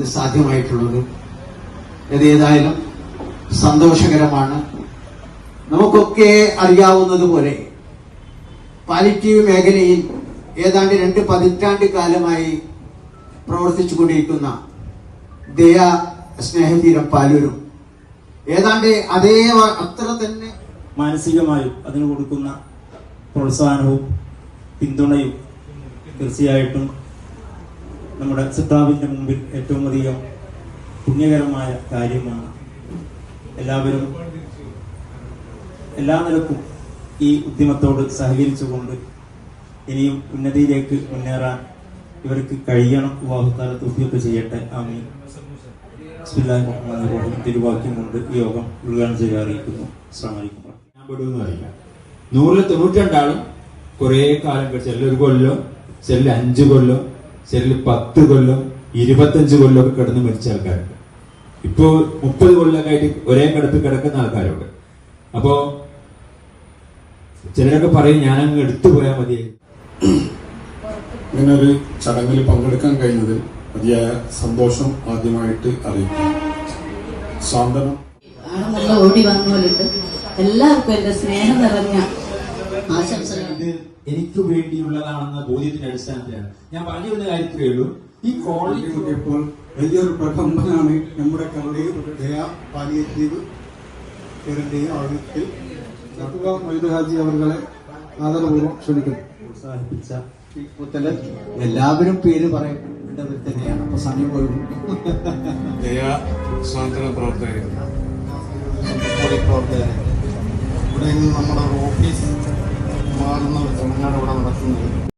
ഇത് സാധ്യമായിട്ടുള്ളത്. ഏതായാലും സന്തോഷകരമാണ്. നമുക്കൊക്കെ അറിയാവുന്നതുപോലെ പാലിറ്റീവ് മേഖലയിൽ ഏതാണ്ട് 2 പതിറ്റാണ്ട് കാലമായി പ്രവർത്തിച്ചു കൊണ്ടിരിക്കുന്ന ദയാ സ്നേഹതീരം പാലൂരും ഏതാണ്ട് അത്ര തന്നെ മാനസികമായും അതിന് കൊടുക്കുന്ന പ്രോത്സാഹനവും പിന്തുണയും തീർച്ചയായിട്ടും നമ്മുടെ സിദ്ധാവിന്റെ മുമ്പിൽ ഏറ്റവും അധികം പുണ്യകരമായ കാര്യമാണ്. എല്ലാവരും എല്ലാ നിലക്കും ഈ ഉദ്യമത്തോട് സഹകരിച്ചുകൊണ്ട് ഇനിയും ഉന്നതിയിലേക്ക് മുന്നേറാൻ ഇവർക്ക് കഴിയണം. അല്ലാഹു തൗഫീഖ് ചെയ്യട്ടെ. ആമീൻ. ബിസ്മില്ലാഹിർ റഹ്മാനിർ റഹീം. തിരുവാക്യം കൊണ്ട് ഈ യോഗം ഉദ്ഘാടനം ചെയ്യാൻ അറിയിക്കുന്നു. അസ്സലാമു അലൈക്കും. ഞാൻ പെടുമെന്ന് അറിയില്ല. 192 ആളും കുറെ കാലം ചിലർ 1 കൊല്ലം, ചിലർ 5 കൊല്ലം, ചിലർ 10 കൊല്ലം, 25 കൊല്ലം ഒക്കെ കിടന്ന് മരിച്ച ആൾക്കാരുണ്ട്. ഇപ്പോ 30 കൊല്ലമൊക്കെ ആയിട്ട് ഒരേ കിടപ്പിൽ കിടക്കുന്ന ആൾക്കാരുണ്ട്. അപ്പോ ചിലരൊക്കെ പറയും ഞാനങ്ങ് എടുത്തു പോയാൽ മതി. ഇങ്ങനൊരു ചടങ്ങിൽ പങ്കെടുക്കാൻ കഴിഞ്ഞതിൽ അതിയായ സന്തോഷം ആദ്യമായിട്ട് അറിയിക്കും. സാന്ത്വനം ഓടി വന്നവരുണ്ട്. എല്ലാവർക്കും എന്റെ സ്നേഹം നിറഞ്ഞ ആശംസകൾ. ഇത് എനിക്ക് വേണ്ടിയുള്ളതാണെന്ന ബോധ്യത്തിന്റെ അടിസ്ഥാനത്തിലാണ് ഞാൻ പറഞ്ഞു വരുന്ന കാര്യത്തിലേ ഉള്ളൂ. ഈ കോളേജ് കൂട്ടിയപ്പോൾ വലിയൊരു പ്രകമ്പനാണ് നമ്മുടെ കരുടെയും ദയാ പാലിയേറ്റീവ് കെയറിന്റെയും ആളുകൾക്ക് മൊയ്ത് ഹാജി അവരുടെ ആദരപൂർവ്വം ക്ഷണിക്കുന്നു. പ്രോത്സാഹിപ്പിച്ച എല്ലാവരും പേര് പറയേണ്ടവർ തന്നെയാണ്. അപ്പൊ സമയം പോലും ദയാ സ്വാതന്ത്ര്യ പ്രവർത്തകർ ഇവിടെ നിന്ന് നമ്മുടെ ഓഫീസ് മാറുന്ന ഒരു ചടങ്ങാണ് ഇവിടെ നടക്കുന്നത്.